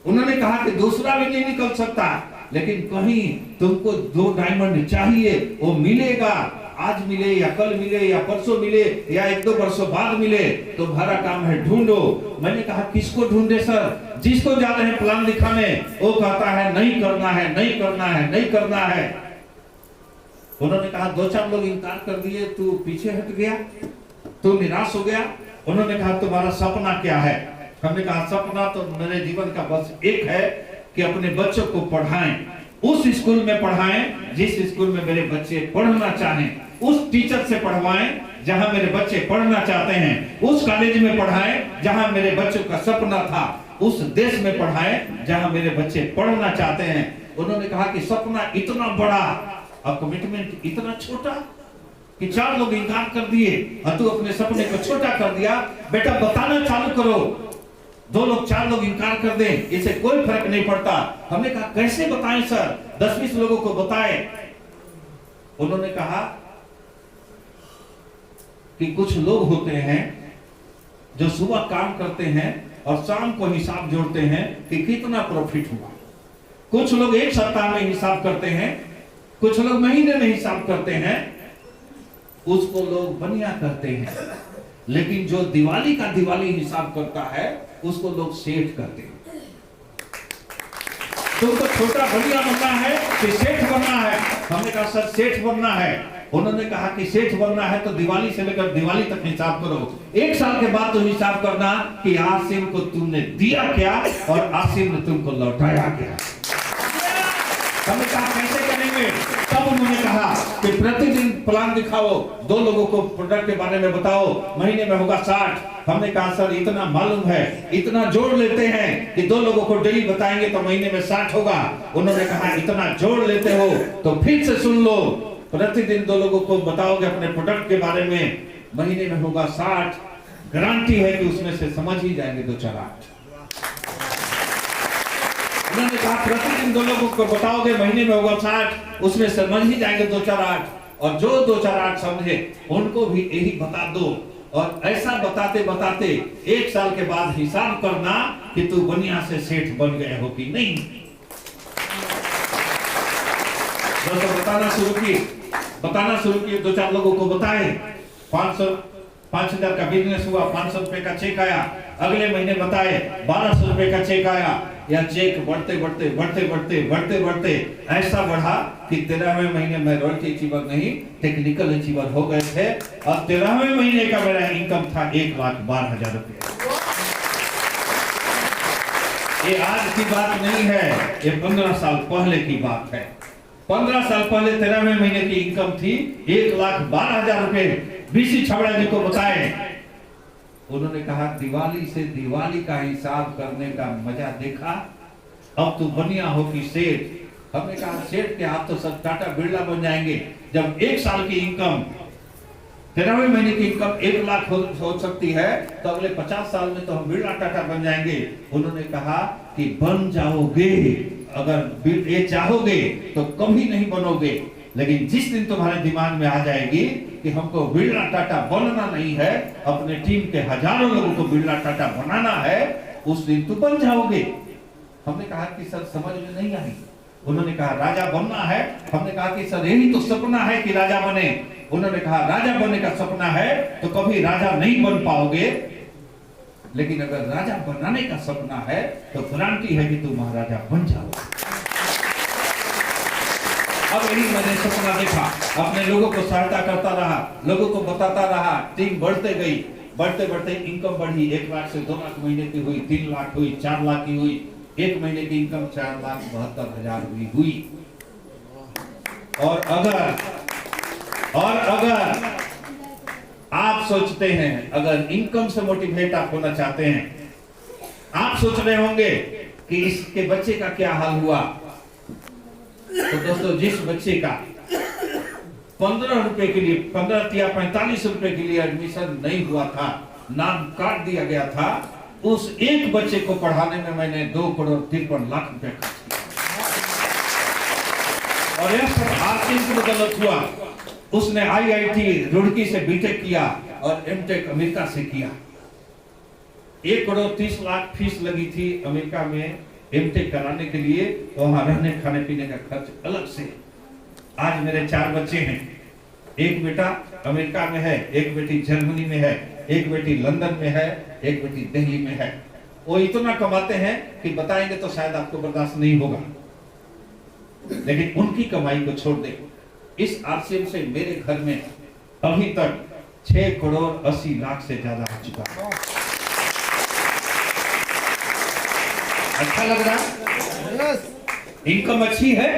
उन्होंने कहा कि दूसरा भी नहीं निकल सकता, लेकिन कहीं तुमको 2 डायमंड चाहिए, वो मिलेगा। आज मिले या कल मिले या परसों मिले या 1-2 वर्षों बाद मिले, तो भरा काम है ढूंढो। मैंने कहा किसको ढूंढे सर? जिसको जा रहे हैं प्लान दिखाने, वो कहता है नहीं करना है, नहीं करना है, नहीं करना है। उन्होंने कहा 2-4 लोग इनकार कर दिए, तू पीछे हट गया, तू निराश हो गया। उन्होंने कहा तुम्हारा सपना क्या है? हमने कहा सपना तो मेरे जीवन का बस एक है कि अपने बच्चों को पढ़ाएं, उस स्कूल में पढ़ाएं जिस स्कूल में मेरे बच्चे पढ़ना चाहें, उस टीचर से पढ़वाएं जहां मेरे बच्चे पढ़ना चाहते हैं, उस कॉलेज में पढ़ाएं जहां मेरे बच्चों का सपना था, उस देश में पढ़ाएं जहां मेरे बच्चे पढ़ना चाहते हैं। उन्होंने कहा कि सपना इतना बड़ा और कमिटमेंट इतना छोटा कि 4 लोग इनकार कर दिए और तू अपने सपने को छोटा कर दिया। बेटा बताना चालू करो, 2 लोग 4 लोग इनकार कर दें, इससे कोई फर्क नहीं पड़ता। हमने कहा कैसे बताएं सर? 10-20 लोगों को बताएं। उन्होंने कहा कि कुछ लोग होते हैं जो सुबह काम करते हैं और शाम को हिसाब जोड़ते हैं कि कितना प्रॉफिट हुआ। कुछ लोग एक सप्ताह में हिसाब करते हैं, कुछ लोग महीने में हिसाब करते हैं, उसको लोग बनिया कहते हैं। लेकिन जो दिवाली का दिवाली हिसाब करता है उसको लोग सेठ कहते हैं। तुमको छोटा बनिया बनना है कि सेठ बनना है? हमने कहा सर सेठ बनना है। उन्होंने कहा कि सेठ बनना है तो दिवाली से लेकर दिवाली तक हिसाब करो, एक साल के बाद तो हिसाब करना कि आसिम को तुमने दिया क्या और आसिम ने तुमको लौटाया क्या। हमने कहा कैसे करेंगे? तब उन्होंने कहा कि प्रतिदिन प्लान दिखाओ, 2 लोगों को प्रोडक्ट के बारे में बताओ, महीने में होगा 60। हमने कहा सर इतना मालूम है, इतना जोड़ लेते हैं कि 2 लोगों को डेली बताएंगे तो महीने में 60 होगा। उन्होंने कहा इतना जोड़ लेते हो तो फिर से सुन लो, प्रतिदिन 2 लोगों को बताओगे अपने प्रोडक्ट के बारे में, महीने में होगा 60। गारंटी है कि उसमें से समझ ही जाएंगे 2-4 8। उन्होंने कहा प्रतिदिन 2 लोगों को बताओगे, महीने में होगा 60, उसमें समझ ही जाएंगे 2-4 8। और जो 2-4 8 समझे उनको भी यही बता दो। और ऐसा बताते बताते 1 साल के बाद हिसाब करना कि तू बनिया से सेठ बन गए हो कि नहीं। दोस्तों बताना शुरू किए 2-4 लोगों को बताए। 5,000 का बिजनेस हुआ, 500 रुपए का चेक आया। अगले महीने बताए 1,200 रुपए का चेक आया। या चेक बढ़ते ऐसा बढ़ा कि 13वें महीने में रॉयल्टी अचीवर नहीं टेक्निकल अचीवर हो गए थे। और 13वें महीने का मेरा इनकम था 1,12,000 रुपए। ये आज की बात नहीं है, ये 15 साल पहले की बात है। 15 साल पहले 13वें महीने की इनकम थी 1,12,000 रुपए। बीसी छबड़ा जी को बताए। उन्होंने कहा दिवाली से दिवाली का हिसाब करने का मजा देखा, अब तू बनिया हो कि सेठ। हमने कहा सेठ के हाथ तो सब टाटा बिरला बन जाएंगे। जब 1 साल की इनकम 13वें महीने की इनकम 1 लाख हो सकती है तो अगले 50 साल में तो हम बिरला टाटा बन जाएंगे। उन्होंने कहा कि बन जाओगे, अगर ये चाहोगे तो कभी नहीं बनोगे, लेकिन जिस दिन तुम्हारे दिमाग में आ जाएगी कि हमको बिरला टाटा बनना नहीं है, अपने टीम के हजारों लोगों को बिरला टाटा बनाना है, उस दिन तुम बन जाओगे। हमने कहा कि सर समझ में नहीं आई। उन्होंने कहा राजा बनना है। हमने कहा कि सर यही तो सपना है कि राजा बने। उन्होंने कहा राजा बनने का सपना है तो कभी राजा नहीं बन पाओगे, लेकिन अगर राजा बनाने का सपना है तो गारंटी है कि तुम महाराजा बन जाओगे। अब यही मैंने सपना देखा, अपने लोगों को सहायता करता रहा, लोगों को बताता रहा, टीम बढ़ते गई। बढ़ते इनकम बढ़ी। 1 लाख से 2 लाख महीने की हुई, 3 लाख हुई, 4 लाख की हुई। 1 महीने की इनकम 4,72,000 हुई। और अगर आप सोचते हैं, अगर इनकम से मोटिवेट आप होना चाहते हैं, आप सोच रहे होंगे कि इसके बच्चे का क्या हाल हुआ। तो दोस्तों जिस बच्चे का 15 रुपए के लिए 15 या 45 रुपए के लिए एडमिशन नहीं हुआ था, नाम काट दिया गया था, उस एक बच्चे को पढ़ाने में मैंने 2,53,00,000 रुपए खर्च किया। और यह सब आसिम की बदौलत हुआ। उसने IIT रुड़की से बीटेक किया और एमटेक अमेरिका से किया। 1,30,00,000 फीस लगी थी अमेरिका में एमटेक कराने के लिए, वहां रहने खाने पीने का खर्च अलग से। आज मेरे 4 बच्चे हैं। एक बेटा अमेरिका में है, एक बेटी जर्मनी में है, एक बेटी लंदन में है, एक बेटी दिल्ली में है। वो इतना कमाते हैं कि बताएंगे तो शायद आपको बर्दाश्त नहीं होगा, लेकिन उनकी कमाई को छोड़ दे। इस आरसीएम से मेरे घर में अभी तक 6,80,00,000 से ज्यादा आ चुका है। अच्छा लग रहा है? इनकम अच्छी है।